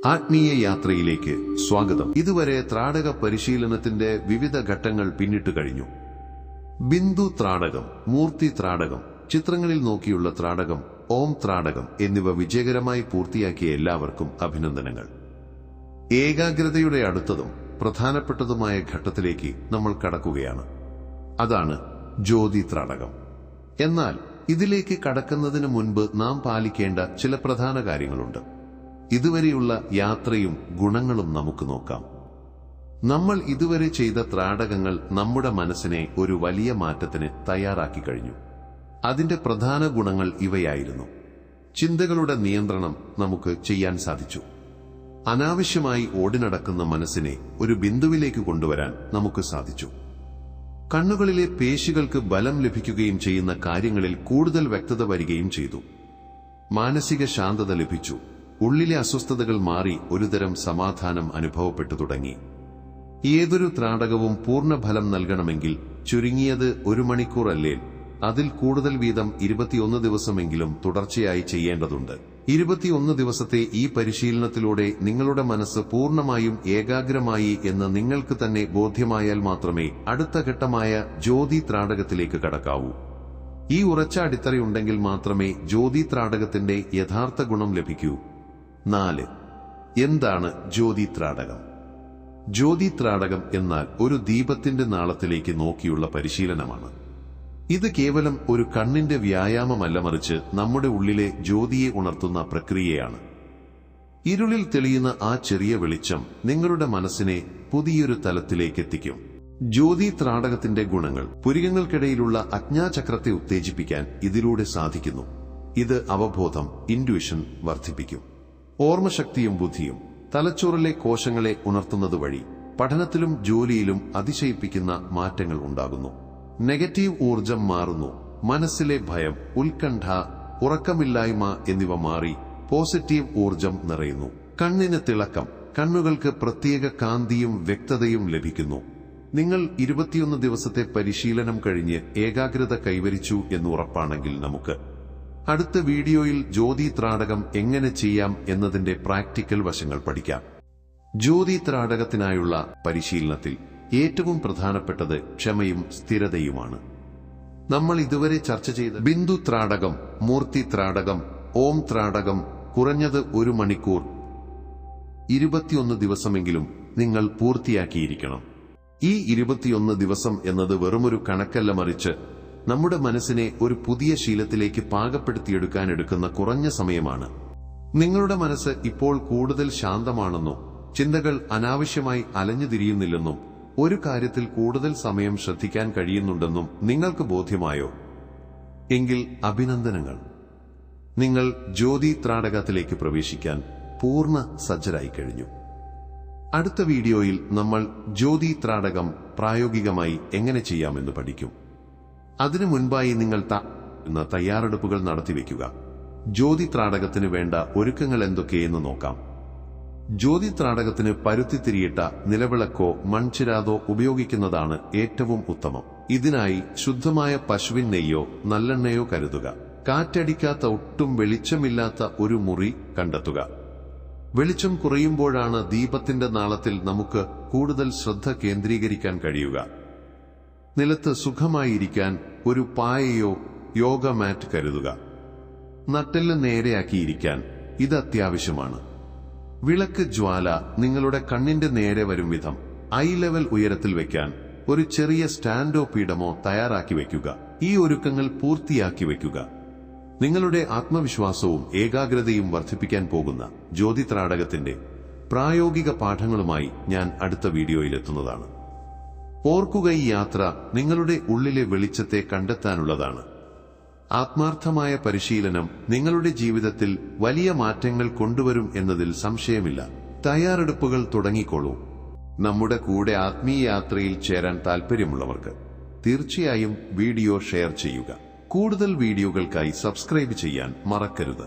ആത്മീയ യാത്രയിലേക്ക് സ്വാഗതം. ഇതുവരെ ത്രാടക പരിശീലനത്തിന്റെ വിവിധ ഘട്ടങ്ങൾ പിന്നിട്ട് കഴിഞ്ഞു. ബിന്ദു ത്രാടകം, മൂർത്തി ത്രാടകം, ചിത്രങ്ങളിൽ നോക്കിയുള്ള ത്രാടകം, ഓം ത്രാടകം എന്നിവ വിജയകരമായി പൂർത്തിയാക്കിയ എല്ലാവർക്കും അഭിനന്ദനങ്ങൾ. ഏകാഗ്രതയുടെ അടുത്തതും പ്രധാനപ്പെട്ടതുമായ ഘട്ടത്തിലേക്ക് നമ്മൾ കടക്കുകയാണ്. അതാണ് ജ്യോതി ത്രാടകം. എന്നാൽ ഇതിലേക്ക് കടക്കുന്നതിന് മുൻപ് നാം പാലിക്കേണ്ട ചില പ്രധാന കാര്യങ്ങളുണ്ട്. ഇതുവരെയുള്ള യാത്രയും ഗുണങ്ങളും നമുക്ക് നോക്കാം. നമ്മൾ ഇതുവരെ ചെയ്ത ത്രാടകങ്ങൾ നമ്മുടെ മനസ്സിനെ ഒരു വലിയ മാറ്റത്തിന് തയ്യാറാക്കി കഴിഞ്ഞു. അതിന്റെ പ്രധാന ഗുണങ്ങൾ ഇവയായിരുന്നു. ചിന്തകളുടെ നിയന്ത്രണം നമുക്ക് ചെയ്യാൻ സാധിച്ചു. അനാവശ്യമായി ഓടിനടക്കുന്ന മനസ്സിനെ ഒരു ബിന്ദുവിലേക്ക് കൊണ്ടുവരാൻ നമുക്ക് സാധിച്ചു. കണ്ണുകളിലെ പേശികൾക്ക് ബലം ലഭിക്കുകയും ചെയ്യുന്ന കാര്യങ്ങളിൽ കൂടുതൽ വ്യക്തത വരികയും ചെയ്തു. മാനസിക ശാന്തത ലഭിച്ചു. ഉള്ളിലെ അസ്വസ്ഥതകൾ മാറി ഒരുതരം സമാധാനം അനുഭവപ്പെട്ടു തുടങ്ങി. ഏതൊരു ത്രാടകവും പൂർണ്ണഫലം നൽകണമെങ്കിൽ ചുരുങ്ങിയത് 1 മണിക്കൂർ അല്ലേ അതിൽ കൂടുതൽ വീതം 21 ദിവസമെങ്കിലും തുടർച്ചയായി ചെയ്യേണ്ടതുണ്ട്. 21 ദിവസത്തെ ഈ പരിശീലനത്തിലൂടെ നിങ്ങളുടെ മനസ്സ് പൂർണ്ണമായും ഏകാഗ്രമായി എന്ന് നിങ്ങൾക്ക് തന്നെ ബോധ്യമായാൽ മാത്രമേ അടുത്ത ഘട്ടമായ ജ്യോതി ത്രാടകത്തിലേക്ക് കടക്കാവൂ. ഈ ഉറച്ച അടിത്തറയുണ്ടെങ്കിൽ മാത്രമേ ജ്യോതി ത്രാടകത്തിന്റെ യഥാർത്ഥ ഗുണം ലഭിക്കൂ. 4. എന്താണ് ജ്യോതി ത്രാടകം? ജ്യോതി ത്രാടകം എന്നാൽ ഒരു ദീപത്തിന്റെ നാളത്തിലേക്ക് നോക്കിയുള്ള പരിശീലനമാണ്. ഇത് കേവലം ഒരു കണ്ണിന്റെ വ്യായാമമല്ല, മറിച്ച് നമ്മുടെ ഉള്ളിലെ ജ്യോതിയെ ഉണർത്തുന്ന പ്രക്രിയയാണ്. ഇരുളിൽ തെളിയുന്ന ആ ചെറിയ വെളിച്ചം നിങ്ങളുടെ മനസ്സിനെ പുതിയൊരു തലത്തിലേക്ക് എത്തിക്കും. ജ്യോതി ത്രാടകത്തിന്റെ ഗുണങ്ങൾ. പുരികങ്ങൾക്കിടയിലുള്ള അജ്ഞാചക്രത്തെ ഉത്തേജിപ്പിക്കാൻ ഇതിലൂടെ സാധിക്കുന്നു. ഇത് അവബോധം, ഇൻട്യൂഷൻ വർദ്ധിപ്പിക്കും. ഓർമ്മശക്തിയും ബുദ്ധിയും. തലച്ചോറിലെ കോശങ്ങളെ ഉണർത്തുന്നതുവഴി പഠനത്തിലും ജോലിയിലും അതിശയിപ്പിക്കുന്ന മാറ്റങ്ങൾ ഉണ്ടാകുന്നു. നെഗറ്റീവ് ഊർജം മാറുന്നു. മനസ്സിലെ ഭയം, ഉത്കണ്ഠ, ഉറക്കമില്ലായ്മ എന്നിവ മാറി പോസിറ്റീവ് ഊർജം നിറയുന്നു. കണ്ണിന് തിളക്കം. കണ്ണുകൾക്ക് പ്രത്യേക കാന്തിയും വ്യക്തതയും ലഭിക്കുന്നു. നിങ്ങൾ 21 ദിവസത്തെ പരിശീലനം കഴിഞ്ഞ് ഏകാഗ്രത കൈവരിച്ചു എന്ന് ഉറപ്പാണെങ്കിൽ നമുക്ക് അടുത്ത വീഡിയോയിൽ ജ്യോതി ത്രാടകം എങ്ങനെ ചെയ്യാം എന്നതിന്റെ പ്രാക്ടിക്കൽ വശങ്ങൾ പഠിക്കാം. ജ്യോതി ത്രാടകത്തിനായുള്ള പരിശീലനത്തിൽ ഏറ്റവും പ്രധാനപ്പെട്ടത് ക്ഷമയും സ്ഥിരതയുമാണ്. നമ്മൾ ഇതുവരെ ചർച്ച ചെയ്ത ബിന്ദു ത്രാടകം, മൂർത്തി ത്രാടകം, ഓം ത്രാടകം കുറഞ്ഞത് 1 മണിക്കൂർ 21 ദിവസമെങ്കിലും നിങ്ങൾ പൂർത്തിയാക്കിയിരിക്കണം. ഈ 21 ദിവസം എന്നത് വെറുമൊരു കണക്കല്ല, മറിച്ച് നമ്മുടെ മനസ്സിനെ ഒരു പുതിയ ശീലത്തിലേക്ക് പാകപ്പെടുത്തിയെടുക്കാൻ എടുക്കുന്ന കുറഞ്ഞ സമയമാണ്. നിങ്ങളുടെ മനസ്സ് ഇപ്പോൾ കൂടുതൽ ശാന്തമാണെന്നോ ചിന്തകൾ അനാവശ്യമായി അലഞ്ഞുതിരിയുന്നില്ലെന്നും ഒരു കാര്യത്തിൽ കൂടുതൽ സമയം ശ്രദ്ധിക്കാൻ കഴിയുന്നുണ്ടെന്നും നിങ്ങൾക്ക് ബോധ്യമായോ? എങ്കിൽ അഭിനന്ദനങ്ങൾ. നിങ്ങൾ ജ്യോതി ത്രാടകത്തിലേക്ക് പ്രവേശിക്കാൻ പൂർണ്ണ സജ്ജരായി കഴിഞ്ഞു. അടുത്ത വീഡിയോയിൽ നമ്മൾ ജ്യോതി ത്രാടകം പ്രായോഗികമായി എങ്ങനെ ചെയ്യാമെന്ന് പഠിക്കും. അതിനു മുൻപായി നിങ്ങൾ തയ്യാറെടുപ്പുകൾ നടത്തിവെക്കുക. ജ്യോതി ത്രാടകത്തിന് വേണ്ട ഒരുക്കങ്ങൾ എന്തൊക്കെയെന്ന് നോക്കാം. ജ്യോതി ത്രാടകത്തിന് പരുത്തിത്തിരിയിട്ട നിലവിളക്കോ മൺചിരാതോ ഉപയോഗിക്കുന്നതാണ് ഏറ്റവും ഉത്തമം. ഇതിനായി ശുദ്ധമായ പശുവിൻ നെയ്യോ നല്ലെണ്ണയോ കരുതുക. കാറ്റടിക്കാത്ത, ഒട്ടും വെളിച്ചമില്ലാത്ത ഒരു മുറി കണ്ടെത്തുക. വെളിച്ചം കുറയുമ്പോഴാണ് ദീപത്തിന്റെ നാളത്തിൽ നമുക്ക് കൂടുതൽ ശ്രദ്ധ കേന്ദ്രീകരിക്കാൻ കഴിയുക. നിലത്ത് സുഖമായിരിക്കാൻ ഒരു പായയോ യോഗ മാറ്റ് കരുതുക. നട്ടെല്ല് നേരെയാക്കിയിരിക്കാൻ ഇത് അത്യാവശ്യമാണ്. വിളക്ക് ജ്വാല നിങ്ങളുടെ കണ്ണിന്റെ നേരെ വരും വിധം ഐ ലെവൽ ഉയരത്തിൽ വയ്ക്കാൻ ഒരു ചെറിയ സ്റ്റാൻഡോ പീഠമോ തയ്യാറാക്കി വയ്ക്കുക. ഈ ഒരുക്കങ്ങൾ പൂർത്തിയാക്കി വയ്ക്കുക. നിങ്ങളുടെ ആത്മവിശ്വാസവും ഏകാഗ്രതയും വർദ്ധിപ്പിക്കാൻ പോകുന്ന ജ്യോതി ത്രാടകത്തിന്റെ പ്രായോഗിക പാഠങ്ങളുമായി ഞാൻ അടുത്ത വീഡിയോയിലെത്തുന്നതാണ്. ഓർക്കുക, ഈ യാത്ര നിങ്ങളുടെ ഉള്ളിലെ വെളിച്ചത്തെ കണ്ടെത്താനുള്ളതാണ്. ആത്മാർത്ഥമായ പരിശീലനം നിങ്ങളുടെ ജീവിതത്തിൽ വലിയ മാറ്റങ്ങൾ കൊണ്ടുവരും എന്നതിൽ സംശയമില്ല. തയ്യാറെടുപ്പുകൾ തുടങ്ങിക്കോളൂ. നമ്മുടെ കൂടെ ആത്മീയ യാത്രയിൽ ചേരാൻ താൽപ്പര്യമുള്ളവർക്ക് തീർച്ചയായും വീഡിയോ ഷെയർ ചെയ്യുക. കൂടുതൽ വീഡിയോകൾക്കായി സബ്സ്ക്രൈബ് ചെയ്യാൻ മറക്കരുത്.